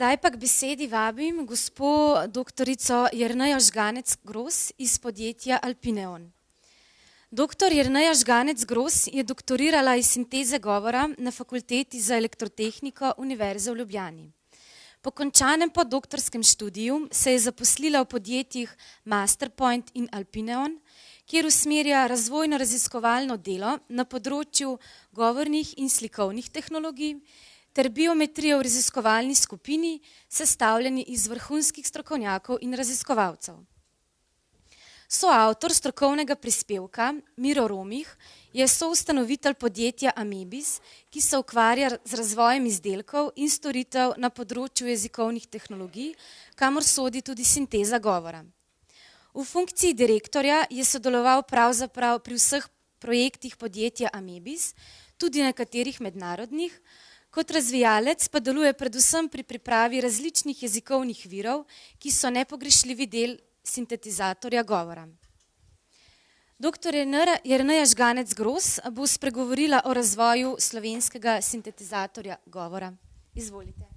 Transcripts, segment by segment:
Zdaj pa k besedi vabim gospo doktorico Jernejo Žganec-Gros iz podjetja Alpineon. Doktor Jerneja Žganec-Gros je doktorirala iz sinteze govora na Fakulteti za elektrotehniko Univerze v Ljubljani. Po končanem podoktorskem študiju se je zaposlila v podjetjih Masterpoint in Alpineon, kjer usmerja razvojno-raziskovalno delo na področju govornih in slikovnih tehnologij ter biometrijo v raziskovalni skupini, sestavljeni iz vrhunskih strokovnjakov in raziskovalcev. Soavtor strokovnega prispevka Miro Romih je soustanovitelj podjetja Amebis, ki se ukvarja z razvojem izdelkov in storitev na področju jezikovnih tehnologij, kamor sodi tudi sinteza govora. V funkciji direktorja je sodeloval pravzaprav pri vseh projektih podjetja Amebis, tudi nekaterih mednarodnih, kot razvijalec pa deluje predvsem pri pripravi različnih jezikovnih virov, ki so nepogrešljivi del sintetizatorja govora. Dr. Jerneja Žganec-Gros bo spregovorila o razvoju slovenskega sintetizatorja govora. Izvolite.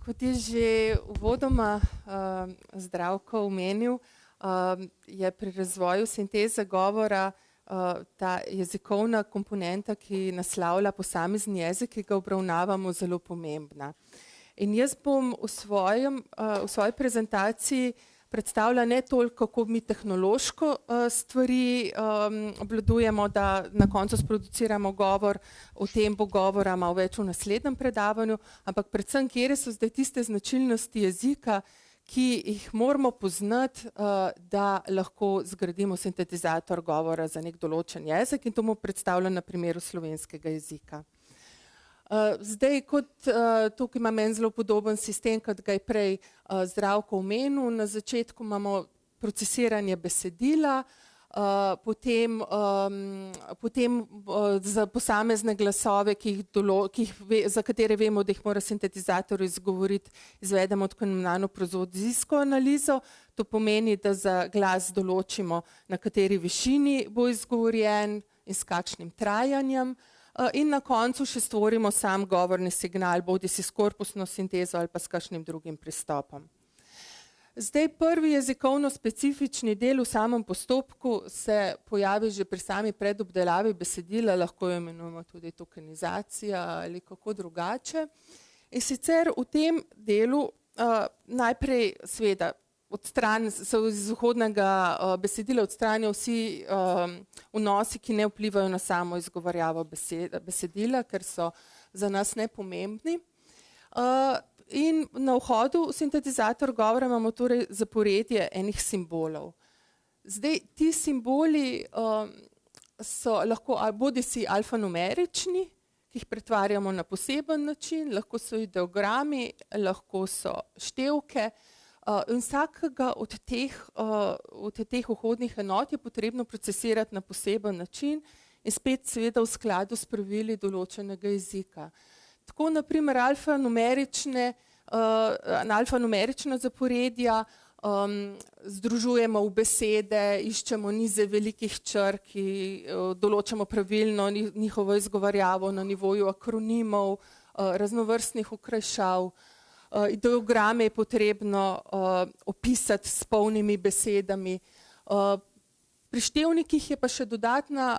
Kot je že uvodoma Zdravko omenil, je pri razvoju sinteze govora ta jezikovna komponenta, ki naslavlja posamezni jezik, ki ga obravnavamo, zelo pomembna. In jaz bom v svoji prezentaciji predstavila ne toliko, kako mi tehnološko stvari obvladujemo, da na koncu sproduciramo govor, o tem bo govora malo več v naslednjem predavanju, ampak predvsem, kje so zdaj tiste značilnosti jezika, ki jih moramo poznati, da lahko zgradimo sintetizator govora za nek določen jezik, in to bomo predstavljali na primeru slovenskega jezika. Zdaj, kot tukaj imam en zelo podoben sistem, kot ga je prej Zdravko omenil. Na začetku imamo procesiranje besedila, potem za posamezne glasove, za katere vemo, da jih mora sintetizator izgovoriti, izvedemo tako imenovano prozodijsko analizo. To pomeni, da za glas določimo, na kateri višini bo izgovorjen in s kakšnim trajanjem. In na koncu še stvorimo sam govorni signal, bodisi s korpusno sintezo ali pa s kakšnim drugim pristopom. Zdaj, prvi jezikovno specifični del v samem postopku se pojavi že pri sami predobdelavi besedila, lahko jo imenujemo tudi tokenizacija ali kako drugače. In sicer v tem delu najprej seveda se iz vhodnega besedila odstranijo vsi vnosi, ki ne vplivajo na samo izgovarjavo besedila, ker so za nas nepomembni. In na vhodu v sintetizator govora imamo torej zaporedje enih simbolov. Zdaj, ti simboli so lahko bodisi alfanumerični, ki jih pretvarjamo na poseben način, lahko so ideogrami, lahko so števke, in vsakega od teh vhodnih enot je potrebno procesirati na poseben način in spet seveda v skladu s pravili določenega jezika. Tako naprimer alfanumerična zaporedja združujemo v besede, iščemo nize velikih črk, ki določamo pravilno njihovo izgovarjavo na nivoju akronimov, raznovrstnih okrajšav. Ideograme je potrebno opisati s polnimi besedami. Pri števnikih je pa še dodatna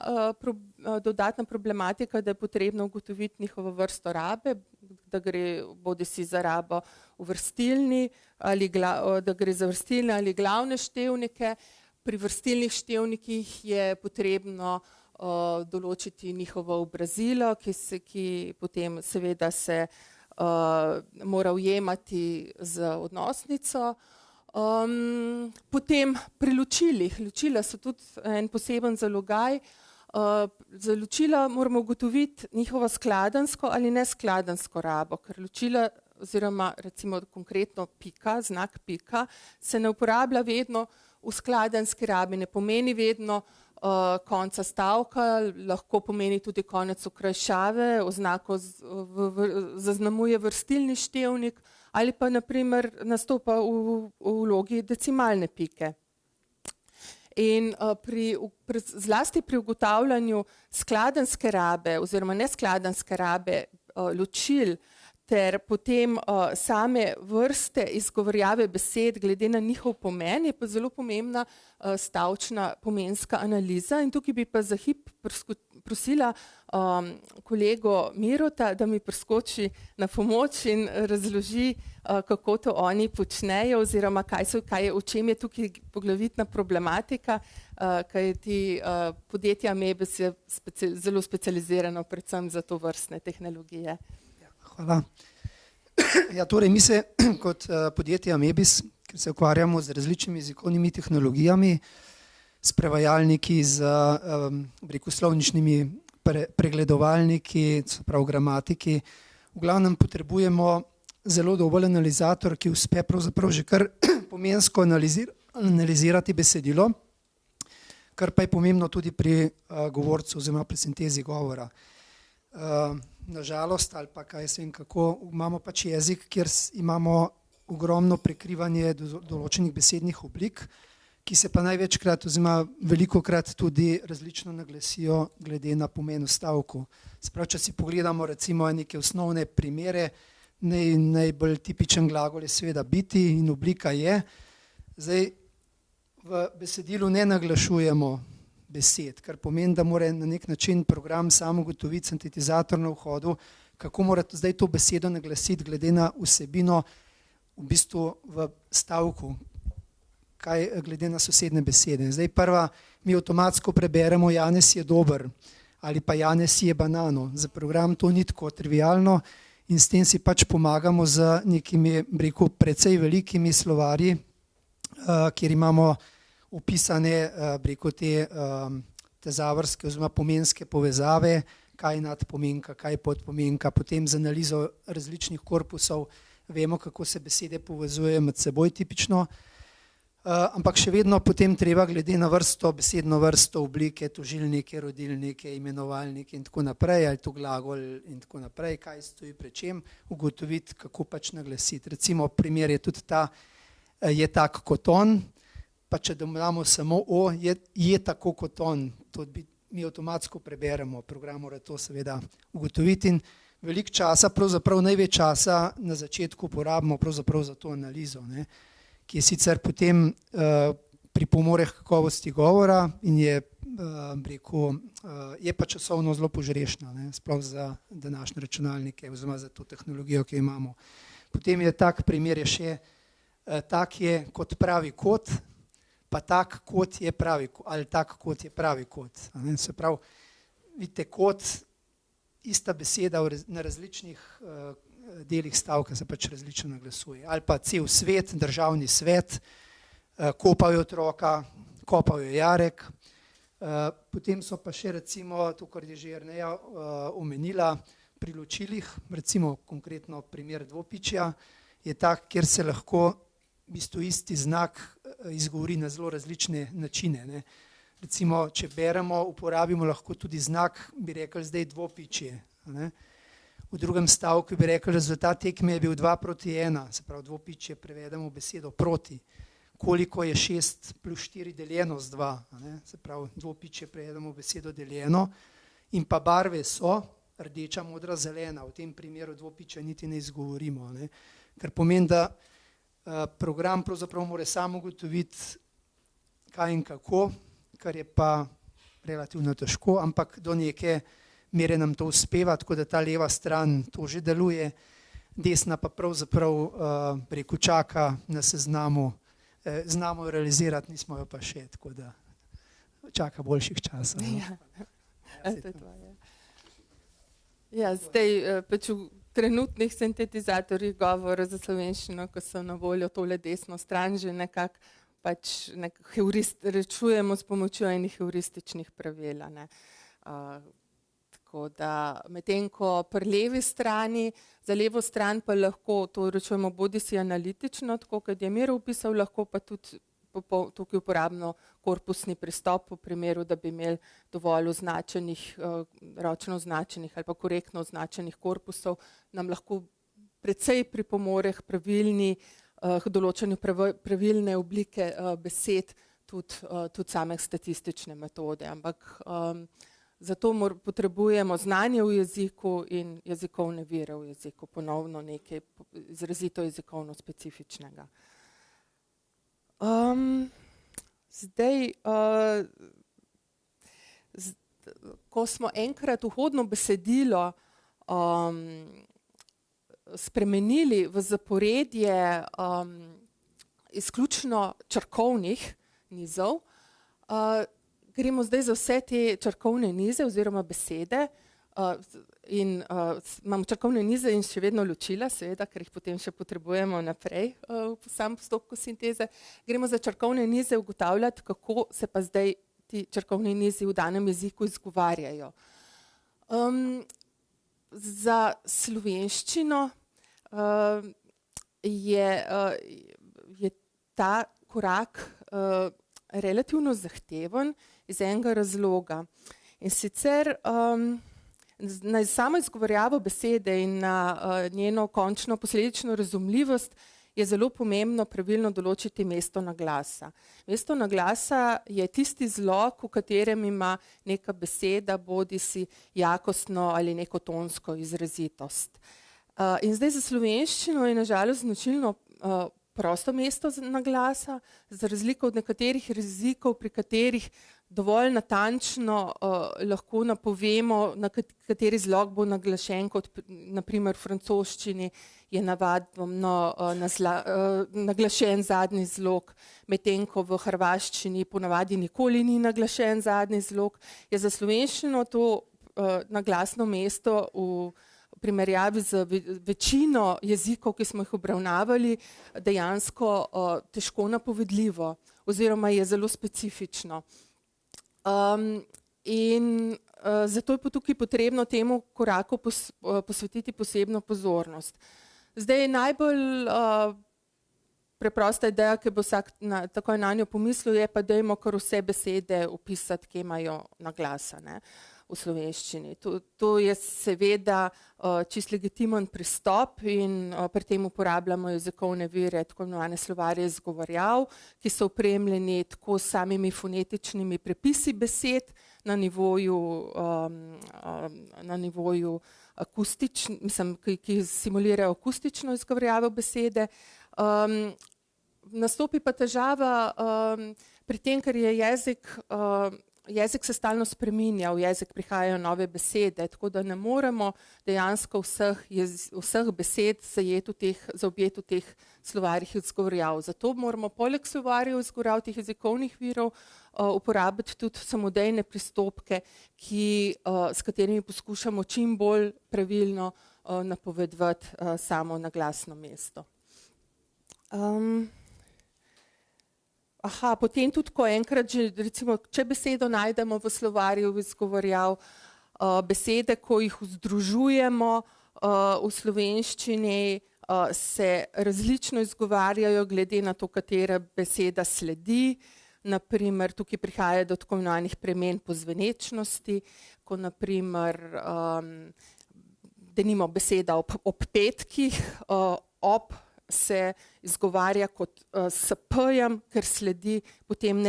problematika, da je potrebno ugotoviti njihovo vrsto rabe, da gre bodisi za rabo da gre za vrstilne ali glavne števnike. Pri vrstilnih števnikih je potrebno določiti njihovo obrazilo, ki potem seveda se mora ujemati z odnosnico. Potem pri ločilih. Ločila so tudi en poseben zalogaj. Za ločila moramo ugotoviti njihovo skladenjsko ali neskladenjsko rabo, ker ločila oziroma recimo konkretno pika, znak pika, se ne uporablja vedno v skladenjski rabi, ne pomeni vedno konca stavka, lahko pomeni tudi konec okrajšave, oznako zaznamuje vrstilni števnik ali pa naprimer nastopa v vlogi decimalne pike. In zlasti pri ugotavljanju skladenjske rabe oziroma neskladenjske rabe ločil ter potem same vrste izgovorjave besed, glede na njihov pomen, je pa zelo pomembna stavčna pomenska analiza. In tukaj bi pa za hip prosila kolego Mirota, da mi priskoči na pomoč in razloži, kako to oni počnejo oziroma v čem je tukaj poglavitna problematika, kajti podjetje Amebis je zelo specializirano predvsem za to vrstne tehnologije. Hvala. Ja, torej mi se kot podjetje Amebis, ker se ukvarjamo z različnimi jezikovnimi tehnologijami, s prevajalniki, z slovničnimi pregledovalniki, prav gramatiki, v glavnem potrebujemo zelo dober analizator, ki uspe pravzaprav že kar pomensko analizirati besedilo, kar pa je pomembno tudi pri govorcu oziroma pri sintezi govora. Nažalost, ali pa kaj se vem kako, imamo pač jezik, kjer imamo ogromno prekrivanje določenih besednih oblik, ki se pa največkrat oziroma velikokrat tudi različno naglasijo glede na pomen v stavku. Sprav, če si pogledamo recimo neke osnovne primere, najbolj tipičen glagol je seveda biti in oblika je. Zdaj, v besedilu ne naglašujemo besed, kar pomeni, da mora na nek način program sam ugotoviti, sintetizator na vhodu, kako mora zdaj to besedo naglasiti glede na vsebino v bistvu v stavku, kaj glede na sosedne besede. Zdaj prva, mi avtomatsko preberemo Janez je dober ali pa Janez je banano. Za program to ni tako trivialno in s tem si pač pomagamo z nekimi, rekel, precej velikimi slovarji, kjer imamo opisane te tezavrske oziroma pomenske povezave, kaj nadpomenka, kaj podpomenka, potem z analizo različnih korpusov vemo, kako se besede povezujejo med seboj tipično, ampak še vedno potem treba glede na vrsto, besedno vrsto, oblike, tožilnike, rodilnike, imenovalnike in tako naprej, ali to glagol in tako naprej, kaj stoji pred čem, ugotoviti, kako pač naglasiti. Recimo primer je tudi ta, je tak kot on, pa če dodamo samo o, je tako kot on, to mi avtomatsko preberemo, program mora to seveda ugotoviti in veliko časa, pravzaprav največ časa na začetku porabimo pravzaprav za to analizo, ne, ki je sicer potem pripomore k kakovosti govora in je, je pa časovno zelo požrešna, ne, sploh za današnje računalnike oziroma za to tehnologijo, ki jo imamo. Potem je tak primer je še, tak je kot pravi kot, pa tak kot je pravi, ali tak kot je pravi kot. Se pravi, vidite, kot, ista beseda na različnih delih stavka se pač različno naglasuje. Ali pa cel svet, državni svet, kopal je otroka, kopal je Jarek. Potem so pa še recimo, to, kar je že Jerneja omenila, pri ločilih, recimo konkretno primer dvopičja, je tak, kjer se lahko v bistvu isti znak izgovori na zelo različne načine, ne. Recimo, če beremo, uporabimo lahko tudi znak, bi rekli zdaj dvopičje, ne. V drugem stavku bi rekli, rezultat tekme je bil 2:1, se pravi dvopičje prevedemo besedo proti. Koliko je 6 plus 4 deljeno z 2, ne. Se pravi dvopičje prevedemo besedo deljeno in pa barve so rdeča, modra, zelena, v tem primeru dvopičja niti ne izgovorimo, ne. Kar pomeni, da program pravzaprav mora sam ugotoviti, kaj in kako, kar je pa relativno težko, ampak do neke mere nam to uspeva, tako da ta leva stran to že deluje, desna pa pravzaprav preko čaka na seznamu, znamo jo realizirati, nismo jo pa še, tako da čaka boljših časov. Ja, zdaj pač v trenutnih sintetizatorjih govora za slovenščino, ko so na voljo tole desno stran, že nekako pač rečujemo s pomočjo enih heurističnih pravil, ne. Tako da medtem ko pri levi strani, za levo stran pa lahko to rečujemo bodisi analitično, tako kot je Miro opisal, lahko pa tudi tukaj uporabno korpusni pristop v primeru, da bi imeli dovolj označenih, ročno označenih ali pa korektno označenih korpusov, nam lahko precej pripomore k pravilni, k določanju pravilne oblike besed, tudi same statistične metode. Ampak Zato potrebujemo znanje v jeziku in jezikovne vire v jeziku, ponovno nekaj izrazito jezikovno specifičnega. Zdaj, ko smo enkrat vhodno besedilo spremenili v zaporedje izključno črkovnih nizov, gremo zdaj za vse te črkovne nize oziroma besede in imamo črkovne nize in še vedno ločila, seveda, ker jih potem še potrebujemo naprej v samem postopku sinteze. Gremo za črkovne nize ugotavljati, kako se pa zdaj ti črkovni nizi v danem jeziku izgovarjajo. Za slovenščino je ta korak relativno zahteven iz enega razloga. In sicer na samo izgovarjavo besede in na njeno končno posledično razumljivost je zelo pomembno pravilno določiti mesto naglasa. Mesto naglasa je tisti zlog, v katerem ima neka beseda bodisi jakostno ali neko tonsko izrazitost. In zdaj za slovenščino je na žalost značilno prosto mesto naglasa, za razliko od nekaterih jezikov, pri katerih dovolj natančno lahko napovemo, na kateri zlog bo naglašen, kot naprimer v francoščini je navadno naglašen zadnji zlog, medtem ko v hrvaščini ponavadi nikoli ni naglašen zadnji zlog, je za slovenščino to naglasno mesto v primerjavi z večino jezikov, ki smo jih obravnavali, dejansko težko napovedljivo oziroma je zelo specifično. In zato je tukaj potrebno temu koraku posvetiti posebno pozornost. Zdaj najbolj preprosta ideja, ki bo vsak takoj na njo pomislil, je pa dajmo kar vse besede opisati, ki imajo naglasa, ne, v slovenščini. To je seveda čisto legitimen pristop in pri tem uporabljamo jezikovne vire, tako imenovane slovarje izgovarjav, ki so opremljeni tako s samimi fonetičnimi prepisi besed na nivoju ki simulirajo akustično izgovarjavo besede. Nastopi pa težava pri tem, ker je jezik se stalno spreminja, v jezik prihajajo nove besede, tako da ne moremo dejansko vseh besed zaobjeti v teh slovarjih izgovarjav. Zato moramo poleg slovarjev izgovarjav teh jezikovnih virov uporabiti tudi samodejne pristopke, s katerimi poskušamo čim bolj pravilno napovedovati samo naglasno mesto. Potem tudi, ko enkrat že, recimo, če besedo najdemo v slovarju izgovarjav, besede, ko jih združujemo v slovenščini, se različno izgovarjajo glede na to, katera beseda sledi. Naprimer, tukaj prihaja do tako imenovanih premen po zvenečnosti, ko naprimer denimo beseda ob petkih, ob se izgovarja kot s p-jem, ker sledi potem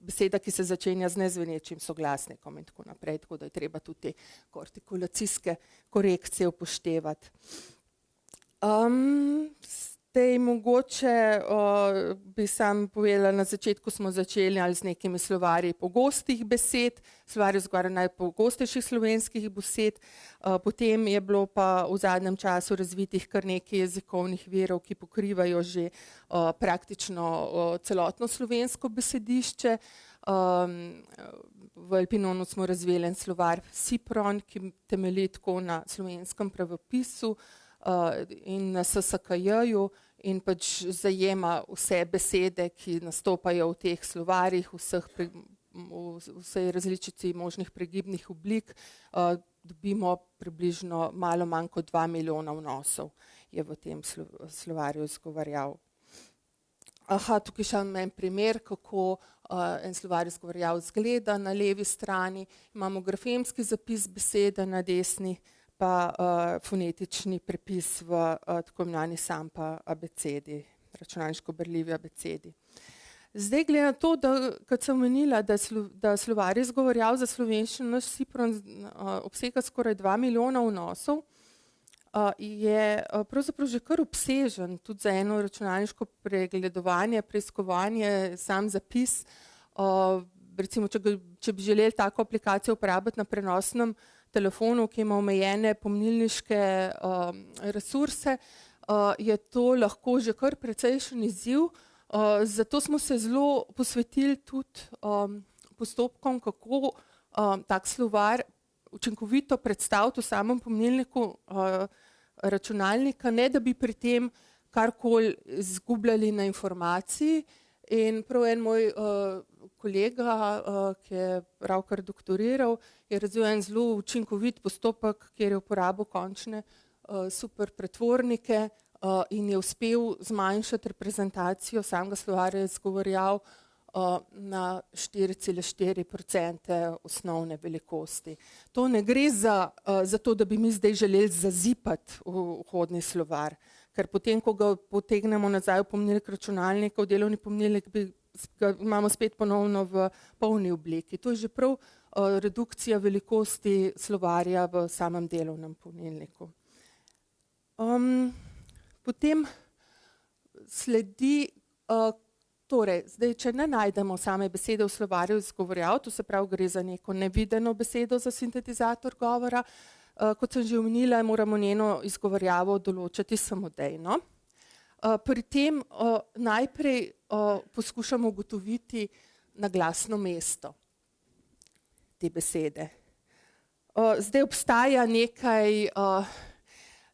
beseda, ki se začenja z nezvenečim soglasnikom in tako naprej, tako da je treba tudi te artikulacijske korekcije upoštevati. Zdaj mogoče bi sam povedala, na začetku smo začeli z nekimi slovarji pogostih besed, slovarji izgovarjanja najpogostejših slovenskih besed, potem je bilo pa v zadnjem času razvitih kar nekaj jezikovnih virov, ki pokrivajo že praktično celotno slovensko besedišče. V Alpinonu smo razvili en slovar Sipron, ki temelji tako na slovenskem pravopisu in na SSKJ-ju in pač zajema vse besede, ki nastopajo v teh slovarjih, vsej različici možnih pregibnih oblik, dobimo približno malo manj kot 2 milijona vnosov je v tem slovarju izgovarjav. Tukaj še en primer, kako en slovar izgovarjav izgleda. Na levi strani imamo grafemski zapis besede, na desni pa fonetični prepis v tako imenovani Sampa abecedi, računalniško berljivi abecedi. Zdaj, glede na to, da, kot sem omenila, da slovar izgovorjav za slovenščino naš SIPRON obsega skoraj 2 milijona vnosov, je pravzaprav že kar obsežen tudi za eno računalniško pregledovanje, preiskovanje, sam zapis. Recimo, če bi želeli tako aplikacijo uporabiti na prenosnem telefonu, ki ima omejene pomnilniške resurse, je to lahko že kar precejšen izziv. Zato smo se zelo posvetili tudi postopkom, kako tak slovar učinkovito predstaviti v samem pomnilniku računalnika, ne da bi pri tem karkoli izgubljali na informaciji. In prav en moj kolega, ki je pravkar doktoriral, je razvil en zelo učinkovit postopek, kjer je uporabil končne superpretvornike in je uspel zmanjšati reprezentacijo samega slovarja izgovorjav na 4,4% osnovne velikosti. To ne gre za to, da bi mi zdaj želeli zazipati vhodni slovar, ker potem, ko ga potegnemo nazaj v pomnilnik računalnika, v delovni pomnilnik, ga imamo spet ponovno v polni obliki. To je že prav redukcija velikosti slovarja v samem delovnem pomnilniku. Potem sledi, torej, zdaj, če ne najdemo same besede v slovarju izgovorjav, to se pravi, gre za neko nevideno besedo za sintetizator govora, kot sem že omenila, moramo njeno izgovorjavo določati samodejno. Pri tem najprej poskušamo ugotoviti naglasno mesto te besede. Zdaj obstaja nekaj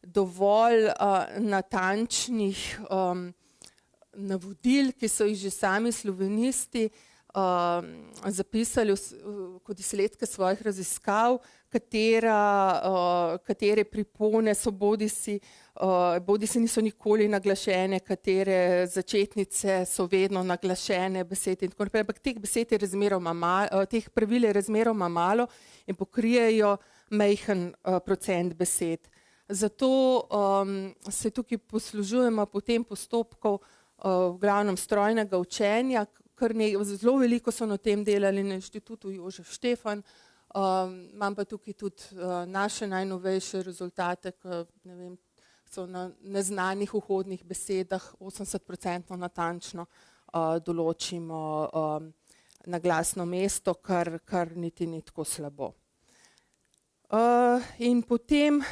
dovolj natančnih navodil, ki so jih že sami slovenisti zapisali kot izsledke svojih raziskav, katere pripone so bodisi niso nikoli naglašene, katere začetnice so vedno naglašene besede in tako naprej, ampak teh besed je razmeroma malo, teh pravil je razmeroma malo in pokrijejo majhen procent besed. Zato se tukaj poslužujemo po tem postopku v glavnem strojnega učenja, zelo veliko so na tem delali na inštitutu Jožef Štefan, imam pa tukaj tudi naše najnovejše rezultate, ne vem, so na neznanih vhodnih besedah 80% natančno določimo naglasno mesto, kar niti ni tako slabo. In potem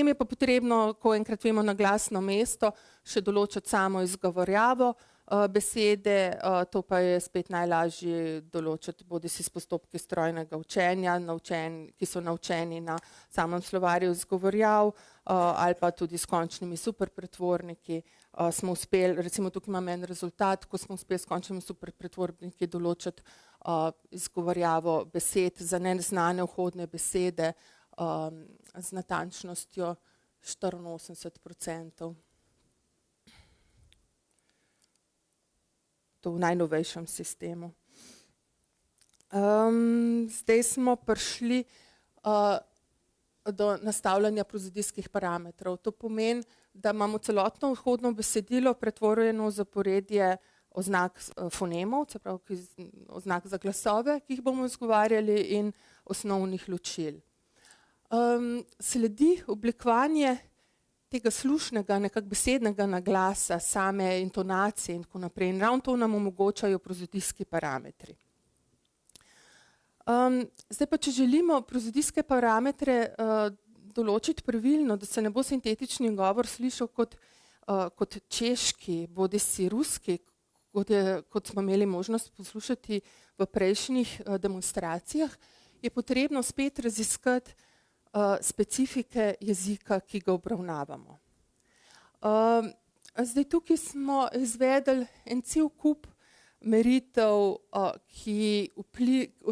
je pa potrebno, ko enkrat vemo naglasno mesto, še določiti samo izgovorjavo besede, to pa je spet najlažje določiti bodisi s postopki strojnega učenja, ki so naučeni na samem slovarju izgovorjav, ali pa tudi s končnimi superpretvorniki. Smo uspeli, recimo tukaj imam en rezultat, ko smo uspeli s končnimi superpretvorniki določiti izgovorjavo besed za neznane vhodne besede z natančnostjo 84%. To v najnovejšem sistemu. Zdaj smo prišli do nastavljanja prozodijskih parametrov. To pomeni, da imamo celotno vhodno besedilo pretvorjeno v zaporedje oznak fonemov, se pravi oznak za glasove, ki jih bomo izgovarjali, in osnovnih ločil. Sledi oblikovanje tega slušnega, nekako besednega naglasa, same intonacije in tako naprej. In ravno to nam omogočajo prozodijski parametri. Zdaj pa, če želimo prozodijske parametre določiti pravilno, da se ne bo sintetični govor slišal kot češki, bodisi ruski, kot smo imeli možnost poslušati v prejšnjih demonstracijah, je potrebno spet raziskati specifike jezika, ki ga obravnavamo. Zdaj tukaj smo izvedli en cel kup meritev,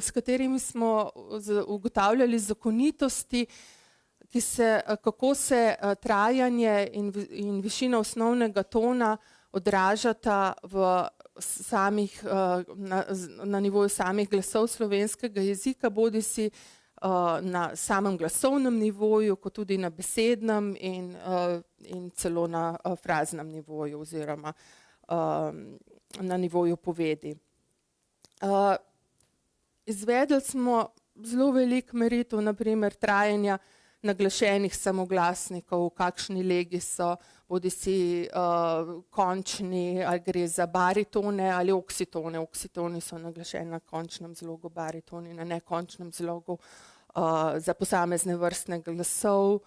s katerimi smo ugotavljali zakonitosti, kako se trajanje in višina osnovnega tona odražata na nivoju samih glasov slovenskega jezika, bodisi na samem glasovnem nivoju, kot tudi na besednem in celo na fraznem nivoju oziroma na nivoju povedi. Izvedli smo zelo veliko meritev, naprimer trajanja naglašenih samoglasnikov, v kakšni legi so, bodisi končni, ali gre za baritone ali oksitone. Oksitoni so naglašeni na končnem zlogu, baritoni na nekončnem zlogu za posamezne vrstne glasov.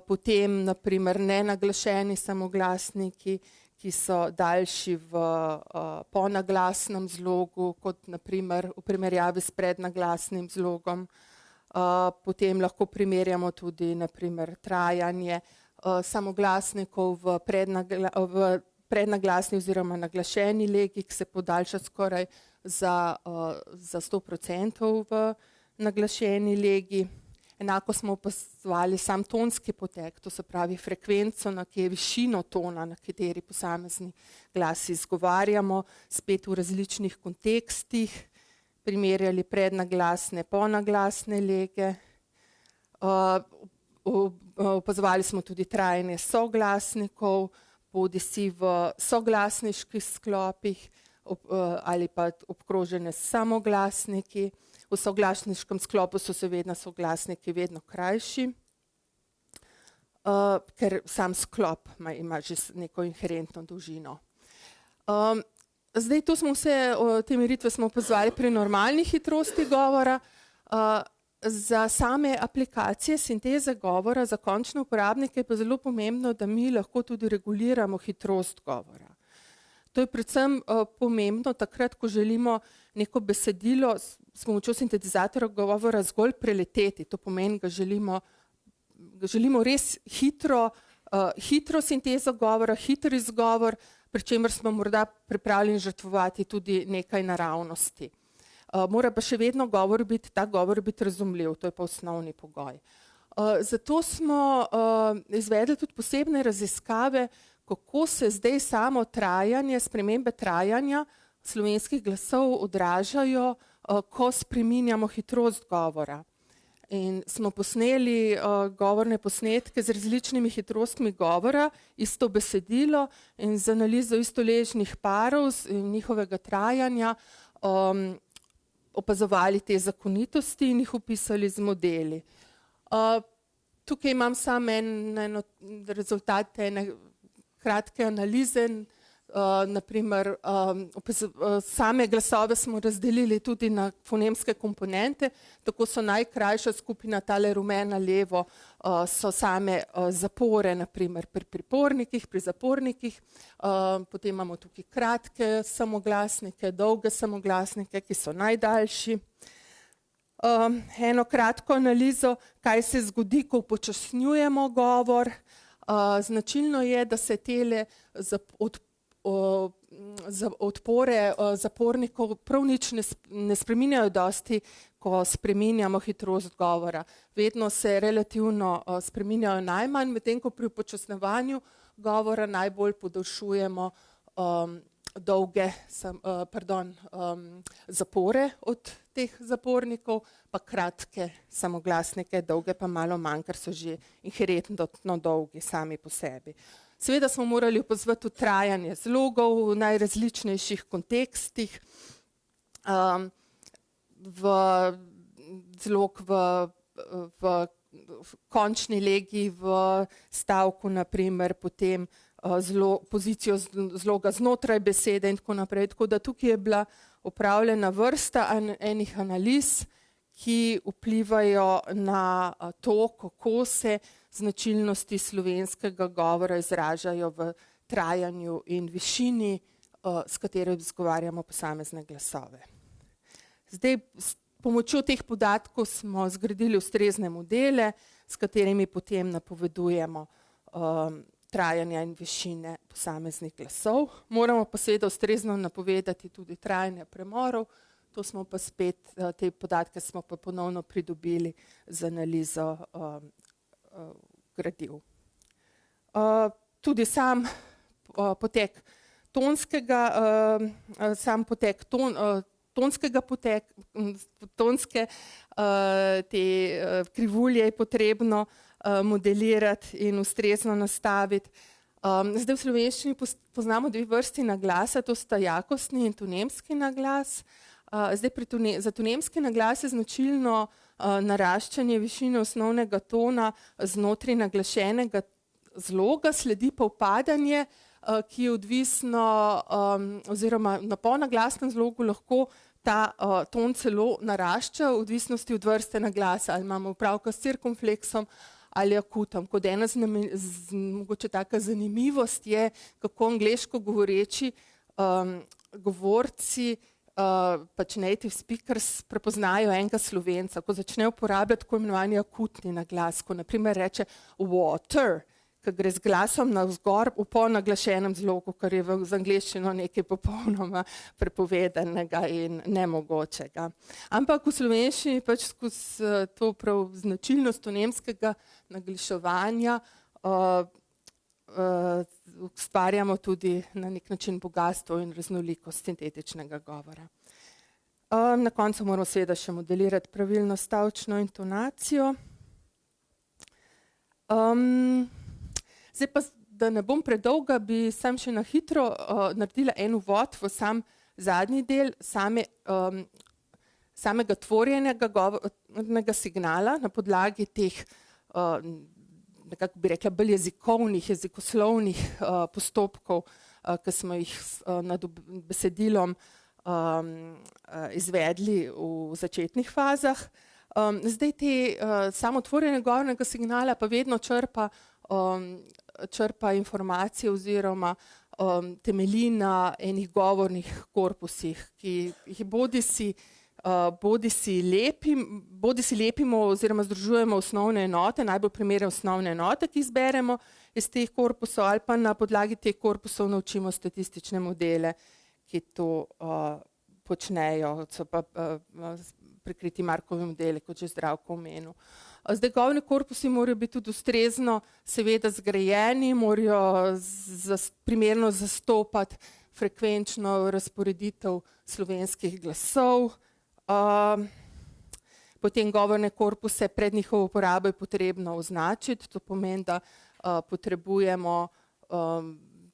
Potem naprimer nenaglašeni samoglasniki, ki so daljši v ponaglasnem zlogu, kot naprimer v primerjavi s prednaglasnim zlogom. Potem lahko primerjamo tudi naprimer trajanje samoglasnikov v prednaglasni oziroma naglašeni legi, ki se podaljša skoraj za 100% v naglašeni legi. Enako smo opazovali sam tonski potek, to se pravi frekvenco, na kje je višino tona, na kateri posamezni glasi izgovarjamo, spet v različnih kontekstih, primerjali prednaglasne, ponaglasne lege. Opazovali smo tudi trajanje soglasnikov, bodisi v soglasniških sklopih ali pa obkrožene s samoglasniki. V soglasniškem sklopu so seveda soglasniki vedno krajši, ker sam sklop ima že neko inherentno dolžino. Zdaj, tu smo te meritve smo opazovali pri normalni hitrosti govora. Za same aplikacije sinteze govora, za končne uporabnike je pa zelo pomembno, da mi lahko tudi reguliramo hitrost govora. To je predvsem pomembno takrat, ko želimo neko besedilo s pomočjo sintetizatorja govora zgolj preleteti. To pomeni, da želimo res hitro sintezo govora, hiter izgovor, pri čemer smo morda pripravljeni žrtvovati tudi nekaj naravnosti. Mora pa še vedno ta govor biti razumljiv, to je pa osnovni pogoj. Zato smo izvedli tudi posebne raziskave, kako se zdaj samo trajanje, spremembe trajanja slovenskih glasov odražajo, ko spreminjamo hitrost govora. In smo posneli govorne posnetke z različnimi hitrostmi govora, isto besedilo in z analizo istoležnih parov in njihovega trajanja opazovali te zakonitosti in jih opisali z modeli. Tukaj imam samo eno rezultat ene kratke analize, naprimer same glasove smo razdelili tudi na fonemske komponente, tako so najkrajša skupina, tale rumena levo, so same zapore, naprimer pri pripornikih, pri zapornikih, potem imamo tukaj kratke samoglasnike, dolge samoglasnike, ki so najdaljši. Eno kratko analizo, kaj se zgodi, ko upočasnjujemo govor. Značilno je, da se tele odpore zapornikov prav nič ne spreminjajo dosti, ko spreminjamo hitrost govora. Vedno se relativno spreminjajo najmanj, medtem ko pri upočasnjevanju govora najbolj podaljšujemo zapore od teh zapornikov, pa kratke samoglasnike, dolge pa malo manj, ker so že inherentno dolgi sami po sebi. Seveda smo morali opazovati trajanje zlogov v najrazličnejših kontekstih. Zlog v končni legi, v stavku, naprimer, potem pozicijo zloga znotraj besede in tako naprej. Tako da tukaj je bila opravljena vrsta enih analiz, ki vplivajo na to, kako se značilnosti slovenskega govora izražajo v trajanju in višini, s katero izgovarjamo posamezne glasove. Zdaj, s pomočjo teh podatkov smo zgradili ustrezne modele, s katerimi potem napovedujemo trajanja in višine posameznih glasov. Moramo pa seveda ustrezno napovedati tudi trajanje premorov. To smo pa spet, te podatke smo pa ponovno pridobili z analizo gradiv. Tudi sam potek tonske te krivulje je potrebno modelirati in ustrezno nastaviti. Zdaj v slovenščini poznamo dve vrsti naglasa, to sta jakostni in tonemski naglas. Zdaj za tonemski naglas je značilno naraščanje višine osnovnega tona znotraj naglašenega zloga, sledi pa upadanje, ki je odvisno, oziroma na polnaglasnem zlogu lahko ta ton celo narašča v odvisnosti od vrste naglasa, ali imamo opravka s cirkumfleksom ali akutom. Kot ena mogoče taka zanimivost je, kako angleško govoreči govorci, pač native speakers prepoznajo enega Slovenca, ko začne uporabljati tako imenovani akutni naglas, ko na primer reče water, ki gre z glasom navzgor v polnaglašenem zlogu, kar je z angleščino nekaj popolnoma prepovedanega in nemogočega. Ampak v slovenščini pač skozi to prav značilnost tonemskega naglaševanja ustvarjamo tudi na nek način bogastvo in raznolikost sintetičnega govora. Na koncu moramo seveda še modelirati pravilno stavčno intonacijo. Zdaj pa, da ne bom predolga, bi sam še na hitro naredila en uvod v sam zadnji del samega tvorjenega govornega signala na podlagi teh, nekako bi rekla, bolj jezikovnih, jezikoslovnih postopkov, ki smo jih nad besedilom izvedli v začetnih fazah. Zdaj samo tvorjenje govornega signala pa vedno črpa informacije oziroma temelji na enih govornih korpusih, ki jih bodisi lepimo oziroma združujemo osnovne enote, najbolj primerne osnovne enote, ki izberemo iz teh korpusov, ali pa na podlagi teh korpusov naučimo statistične modele, ki to počnejo, so pa prikriti Markovi modeli, kot že Zdravko omenil. Zdaj govorni korpusi morajo biti tudi ustrezno seveda zgrajeni, morajo primerno zastopati frekvenčno razporeditev slovenskih glasov. Potem govorne korpuse pred njihovo uporabo je potrebno označiti, to pomeni, da potrebujemo,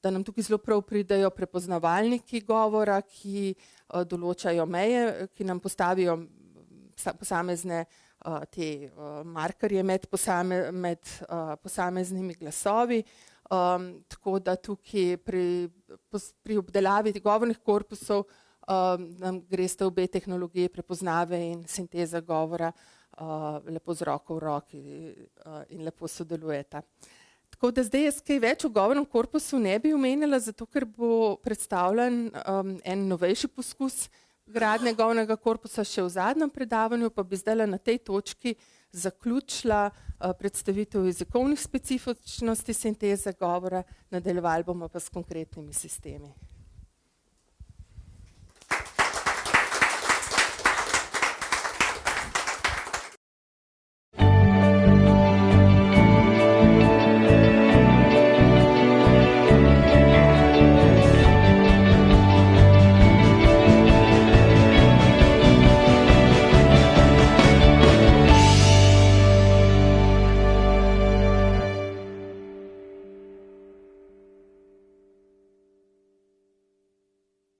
da nam tukaj zelo prav pridejo prepoznavalniki govora, ki določajo meje, ki nam postavijo posamezne te markerje med posameznimi glasovi, tako da tukaj pri obdelavi govornih korpusov nam gresta obe tehnologije prepoznave in sinteza govora lepo z roko v roki in lepo sodelujeta. Tako da zdaj jaz kaj več o govornem korpusu ne bi omenila, zato ker bo predstavljen en novejši poskus gradnje govornega korpusa še v zadnjem predavanju, pa bi zdaj na tej točki zaključila predstavitev jezikovnih specifičnosti sinteze govora, nadaljevali bomo pa s konkretnimi sistemi.